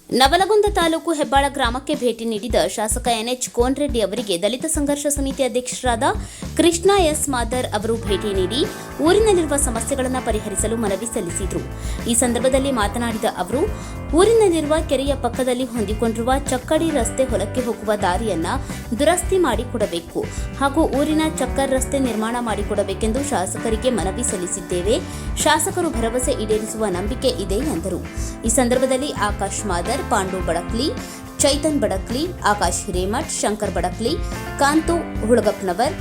ನವಲಗುಂದ ತಾಲೂಕು ಹೆಬ್ಬಾಳ ಗ್ರಾಮಕ್ಕೆ ಭೇಟಿ ನೀಡಿದ ಶಾಸಕ ಎನ್ಎಚ್ ಕೋನರೆಡ್ಡಿ ಅವರಿಗೆ ದಲಿತ ಸಂಘರ್ಷ ಸಮಿತಿ ಅಧ್ಯಕ್ಷರಾದ ಕೃಷ್ಣ ಎಸ್ ಮಾದರ್ ಅವರು ಭೇಟಿ ನೀಡಿ ಊರಿನಲ್ಲಿರುವ ಸಮಸ್ಯೆಗಳನ್ನು ಪರಿಹರಿಸಲು ಮನವಿ ಸಲ್ಲಿಸಿದರು. ಈ ಸಂದರ್ಭದಲ್ಲಿ ಮಾತನಾಡಿದ ಅವರು, ಊರಿನಲ್ಲಿರುವ ಕೆರೆಯ ಪಕ್ಕದಲ್ಲಿ ಹೊಂದಿಕೊಂಡಿರುವ ಚಕ್ಕಡಿ ರಸ್ತೆ ಹೊಲಕ್ಕೆ ಹೋಗುವ ದಾರಿಯನ್ನು ದುರಸ್ತಿ ಮಾಡಿಕೊಡಬೇಕು ಹಾಗೂ ಊರಿನ ಚಕ್ಕರ್ ರಸ್ತೆ ನಿರ್ಮಾಣ ಮಾಡಿಕೊಡಬೇಕೆಂದು ಶಾಸಕರಿಗೆ ಮನವಿ ಸಲ್ಲಿಸಿದ್ದೇವೆ. ಶಾಸಕರು ಭರವಸೆ ಈಡೇರಿಸುವ ನಂಬಿಕೆ ಇದೆ ಎಂದರು. ಈ ಸಂದರ್ಭದಲ್ಲಿ ಆಕಾಶ್ ಮಾದರ್, ಪಾಂಡು ಬಡಕ್ಲಿ, ಚೈತನ್ ಬಡಕ್ಲಿ, ಆಕಾಶ್ ಹಿರೇಮಠ್, ಶಂಕರ್ ಬಡಕ್ಲಿ, ಕಾಂತು ಹುಳಗಪ್ಪನವರ್,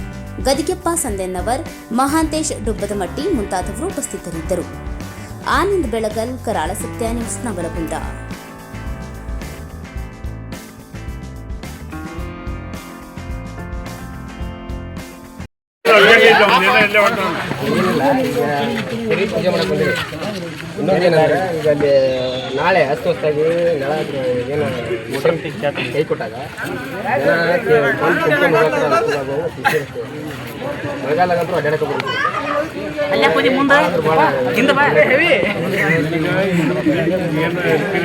ಗದಿಗೆಪ್ಪ ಸಂದೆನ್ನವರ್, ಮಹಾಂತೇಶ್ ಡುಬ್ಬದಮಟ್ಟಿ ಮುಂತಾದವರು ಉಪಸ್ಥಿತರಿದ್ದರು. ಆನಂದ್ ಬೆಳಗಲ್, ಕರಾಳ ಸತ್ಯ ನ್ಯೂಸ್, ನವಲಗುಂದ. ಇನ್ನೊಂದೇನಂದ್ರೆ ಈಗ ಅಲ್ಲಿ ನಾಳೆ ಅಸ್ತವ್ಯಸ್ತಾಗಿ ನೆಲ ಏನು ಮೋಟರ್ ಕೈ ಕೊಟ್ಟಾಗ ಮಳೆಗಾಲಗಂತೂ ಅಡ್ಡಾಡಕ್ಕೆ ಬರುತ್ತೆ.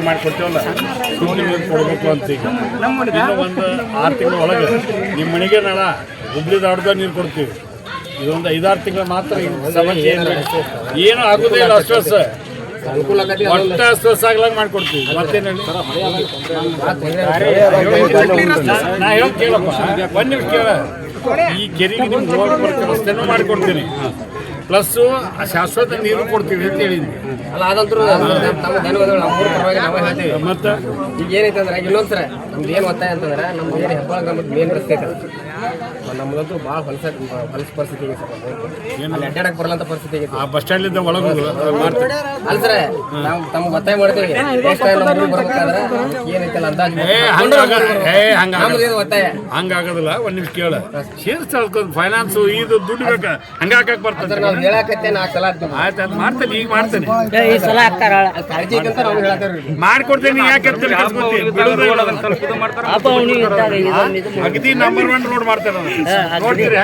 ಮಾಡಿಕೊಡ್ತೀವಲ್ಲ ಕೊಡಬೇಕು ಅಂತ ಈಗ ಒಂದು 6 ತಿಂಗಳ ಒಳಗೆ ನಿಮ್ಮ ಮನೆಗೆ ನಾಳ ಹುಬ್ಳಿ ದಾಡ್ದ ನೀರು ಕೊಡ್ತೀವಿ. ಇದೊಂದು 5-6 ತಿಂಗಳು ಮಾತ್ರ ಸಮಸ್ಯೆ ಏನು ಆಗೋದೇ ಇಲ್ಲ. ಅಶ್ವಾಸ ಅನುಕೂಲ ಒಟ್ಟ ಅಶ್ವಾಸ ಆಗ್ಲಾಗ ಮಾಡ್ಕೊಡ್ತೀವಿ. ಮತ್ತೇನು ನಾ ಹೇಳೋದು ಕೇಳಪ್ಪ, ಒಂದು ನಿಮಿಷ ಕೇಳ. ಈ ಕೆರೆಗೆ ನಿಮ್ಗೆ ಹೋಗಿ ರಸ್ತೆನೂ ಮಾಡಿಕೊಡ್ತೀನಿ, ಪ್ಲಸ್ಸು ಶಾಶ್ವತ ನೀರು ಕೊಡ್ತೀವಿ ಅಂತ ಹೇಳಿದ್ವಿ. ಅಲ್ಲ ಅದಂತರೂ ನಮ್ಮ ಧನ್ಯವಾದಗಳು. ನಮ್ಮ ಊರ ಪರವಾಗಿ ನಾವೇ ಹೇಳ್ತೀವಿ. ಮತ್ತು ಈಗ ಏನೈತೆ ಅಂದ್ರೆ ಇನ್ನೊಂದ್ಸರ ನಮ್ದು ಏನು ಒತ್ತಾಯ ಅಂತಂದ್ರೆ ನಮ್ಮ ಏನು ಹೆಬ್ಬಾಳ ಗ್ರಾಮದ ಮೇನ್ ರಸ್ತೆ ಐತೆ, ನಮ್ಮದಂತೂ ಭಾಳ ಹೊಲಸ ಪರಿಸ್ಥಿತಿ ಐತೆ. ಅಲ್ಲಿ ಅಡ್ಡಾಡಕ್ಕೆ ಬರಲ್ಲಂತ ಪರಿಸ್ಥಿತಿ ಐತೆ. ಆ ಬಸ್ ಸ್ಟ್ಯಾಂಡ್ಲಿಂದ ಒಳಗೆ ಮಾಡ್ತೀವಿ. ಅಲ್ಲ ಸರ್, ನಾವು ತಮ್ಗೆ ಒತ್ತಾಯ ಮಾಡ್ತೀವಿ. ನೆಕ್ಸ್ಟ್ ಟೈಮ್ ನಮ್ಮ ಊರಿಗೆ ಬರ್ಬೇಕಾದ್ರೆ ಏನೈತಲ್ಲ ಅಂದಾಜು ಒತ್ತಾಯ ಹಂಗಾಗೋದಿಲ್ಲ. ಒಂದು ನಿಮಿಷ ಕೇಳ. ಸೇರ್ಸ್ಕೊಂಡು ಫೈನಾನ್ಸು ಇದು ದುಡ್ಡು ಬೇಕಾ ಹಂಗೆ ಹಾಕಕ್ಕೆ ಬರ್ತದೆ. ನಾವು ಹೇಳಕತ್ತೆ 4 ಸಲ ಆಯ್ತು, ಅದು ಮಾಡ್ತೇನೆ, ಈಗ ಮಾಡ್ತೇನೆ, ಕಾಳಜಿ ಅಂತ ನಾವು ಹೇಳ್ತೇವೆ. ಮಾಡ್ಕೊಡ್ತೇನೆ. ಯಾಕೆ ಅಗದಿ ನಂಬರ್ 1 ರೋಡ್ ಮಾಡ್ತೇನೆ. ನೋಡ್ತೀರಿ